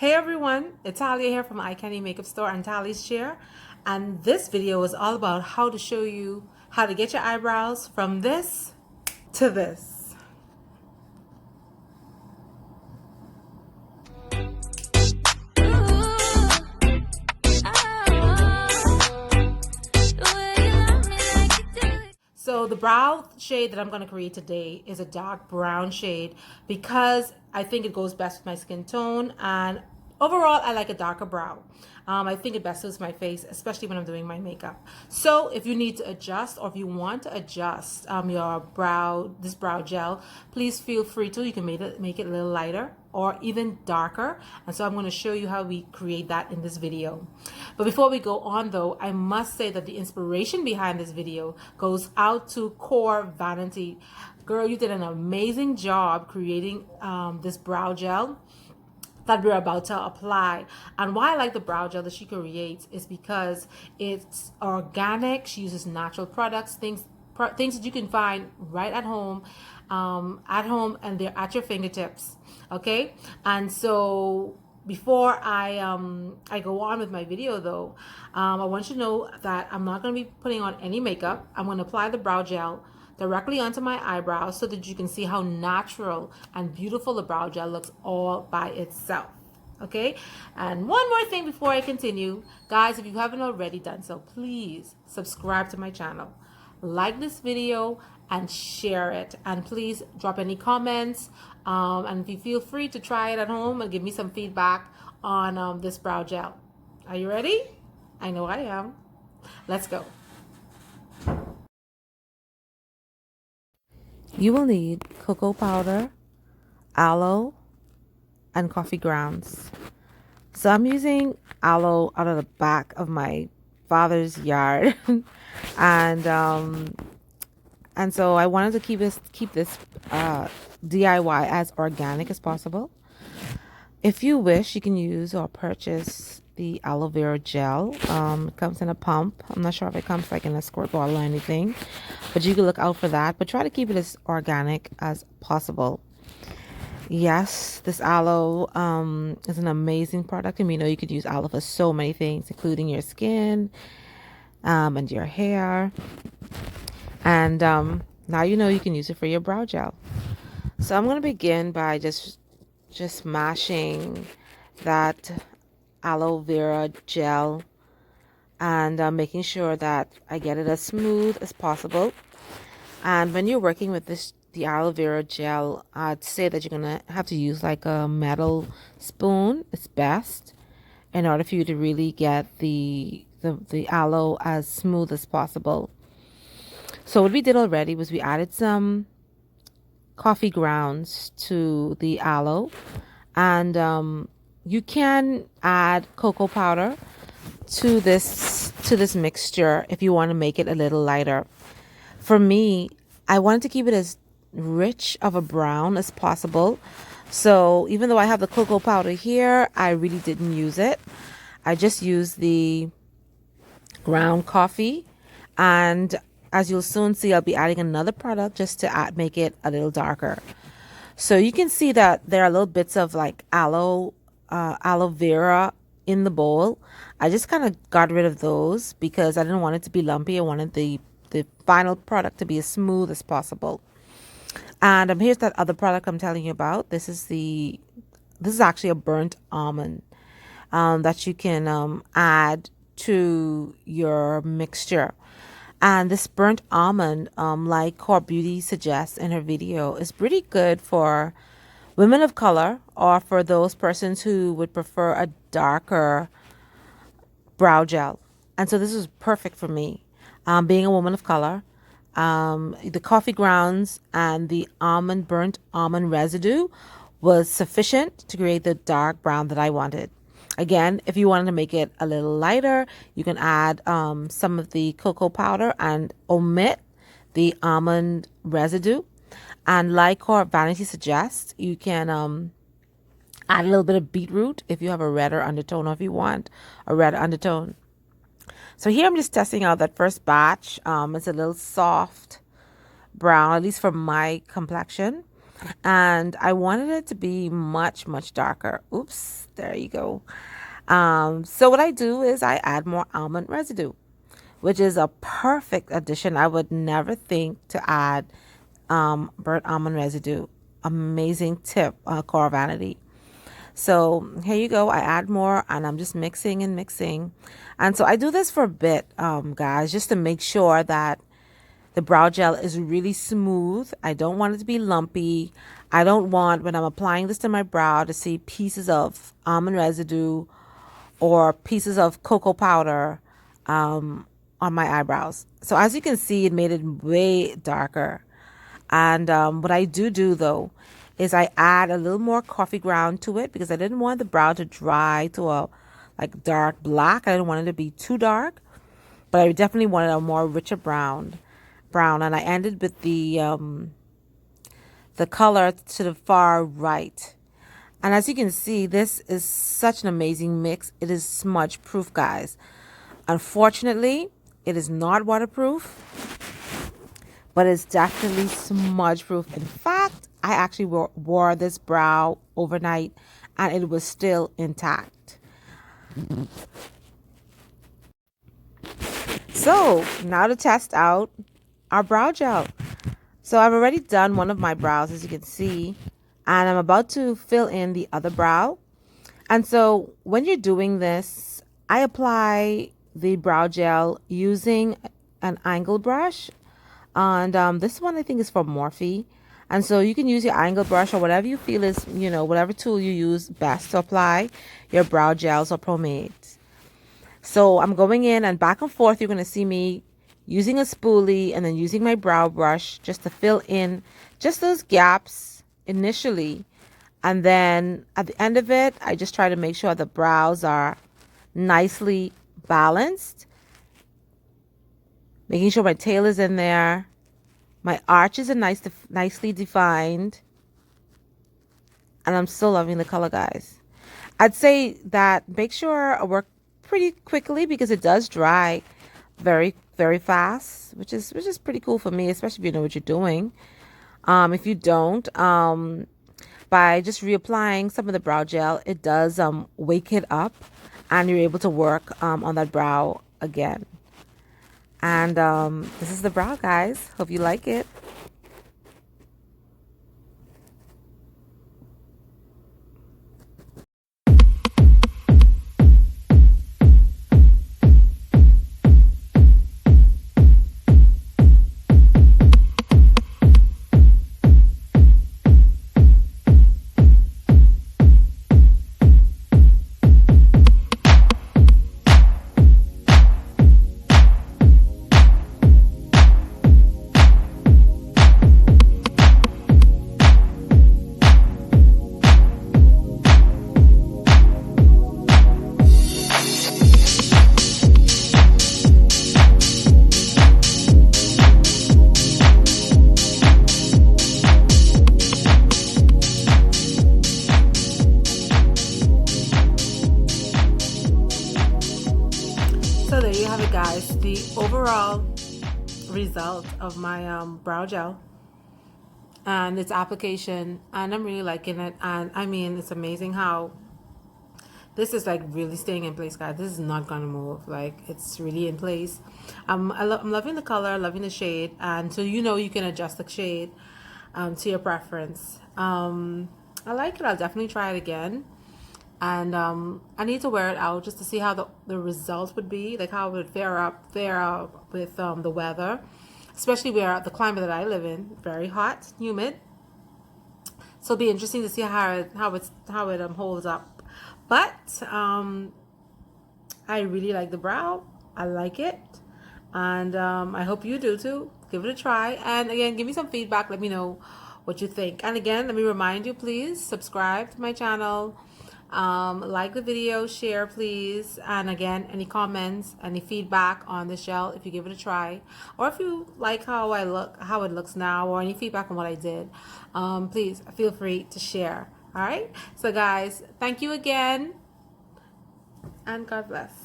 Hey everyone, it's Talia here from iCandy Makeup Store and Tally's Chair, and this video is all about how to show you how to get your eyebrows from this to this. So the brow shade that I'm going to create today is a dark brown shade because I think it goes best with my skin tone, and overall I like a darker brow. I think it best suits my face, especially when I'm doing my makeup. So if you need to adjust, or if you want to adjust your brow, this brow gel, please feel free to. You can make it a little lighter or even darker. And so I'm going to show you how we create that in this video. But before we go on though, I must say that the inspiration behind this video goes out to Core Vanity. Girl, you did an amazing job creating this brow gel that we're about to apply. And why I like the brow gel that she creates is because it's organic. She uses natural products, things that you can find right at home, and they're at your fingertips. Okay, and so before I go on with my video though, I want you to know that I'm not going to be putting on any makeup. I'm going to apply the brow gel directly onto my eyebrows so that you can see how natural and beautiful the brow gel looks all by itself. Okay, and one more thing before I continue, guys, if you haven't already done so, please subscribe to my channel, like this video, and share it, and please drop any comments, and if you feel free to try it at home and give me some feedback on this brow gel. Are you ready? I know I am. Let's go. You will need cocoa powder, aloe, and coffee grounds. So I'm using aloe out of the back of my father's yard, and so I wanted to keep this DIY as organic as possible. If you wish, you can use or purchase the aloe vera gel. It comes in a pump. I'm not sure if it comes like in a squirt bottle or anything, but you can look out for that. But try to keep it as organic as possible. Yes, this aloe is an amazing product, and we know you could use aloe for so many things, including your skin and your hair. And now you know you can use it for your brow gel. So I'm going to begin by just mashing that aloe vera gel, and making sure that I get it as smooth as possible. And when you're working with the aloe vera gel, I'd say that you're gonna have to use like a metal spoon. It's best in order for you to really get the aloe as smooth as possible. So what we did already was we added some coffee grounds to the aloe, and you can add cocoa powder to this mixture if you want to make it a little lighter. For me, I wanted to keep it as rich of a brown as possible. So even though I have the cocoa powder here, I really didn't use it. I just used the ground coffee, and as you'll soon see, I'll be adding another product just to make it a little darker. So you can see that there are little bits of like aloe vera in the bowl. I just kind of got rid of those because I didn't want it to be lumpy. I wanted the final product to be as smooth as possible. And here's that other product I'm telling you about. This is actually a burnt almond that you can add to your mixture. And this burnt almond, like Core Beauty suggests in her video, is pretty good for women of color, or for those persons who would prefer a darker brow gel. And so this is perfect for me. Being a woman of color, the coffee grounds and the burnt almond residue was sufficient to create the dark brown that I wanted. Again, if you wanted to make it a little lighter, you can add some of the cocoa powder and omit the almond residue. And like Core Vanity suggests, you can add a little bit of beetroot if you have a redder undertone, or if you want a red undertone. So here I'm just testing out that first batch. It's a little soft brown, at least for my complexion. And I wanted it to be much, much darker. Oops, there you go. So what I do is I add more almond residue, which is a perfect addition. I would never think to add burnt almond residue. Amazing tip, Core Vanity. So here you go. I add more and I'm just mixing and mixing. And so I do this for a bit, guys, just to make sure that the brow gel is really smooth. I don't want it to be lumpy. I don't want, when I'm applying this to my brow, to see pieces of almond residue or pieces of cocoa powder on my eyebrows. So as you can see, it made it way darker. And what I do though is I add a little more coffee ground to it because I didn't want the brow to dry to a like dark black. I didn't want it to be too dark, but I definitely wanted a more richer brown. And I ended with the color to the far right. And as you can see, this is such an amazing mix. It is smudge proof, guys. Unfortunately, it is not waterproof, but it's definitely smudge proof. In fact, I actually wore this brow overnight and it was still intact. So now to test out our brow gel. So I've already done one of my brows, as you can see, and I'm about to fill in the other brow. And so when you're doing this, I apply the brow gel using an angle brush. And this one I think is for Morphe. And so you can use your angle brush or whatever you feel is, whatever tool you use best to apply your brow gels or pomades. So I'm going in and back and forth. You're going to see me using a spoolie and then using my brow brush just to fill in just those gaps initially. And then at the end of it, I just try to make sure the brows are nicely balanced. Making sure my tail is in there. My arches are nicely defined. And I'm still loving the color, guys. I'd say that make sure I work pretty quickly because it does dry very, very fast, which is pretty cool for me, especially if you know what you're doing. If you don't, by just reapplying some of the brow gel, it does wake it up and you're able to work on that brow again. And this is the brow, guys. Hope you like it. So there you have it, guys. The overall result of my brow gel and its application, and I'm really liking it. And I mean, it's amazing how this is like really staying in place, guys. This is not gonna move. Like, it's really in place. I'm loving the color, loving the shade, and so you can adjust the shade to your preference. I like it. I'll definitely try it again. And I need to wear it out just to see how the results would be, like how it would fare up with the weather, especially where the climate that I live in, very hot, humid. So it'll be interesting to see how it holds up. But I really like the brow. I like it, and I hope you do too. Give it a try, and again, give me some feedback. Let me know what you think. And again, let me remind you, please subscribe to my channel. Like the video, share please, and again, any comments, any feedback on the gel if you give it a try, or if you like how it looks now, or any feedback on what I did, please feel free to share. All right, so guys, thank you again, and God bless.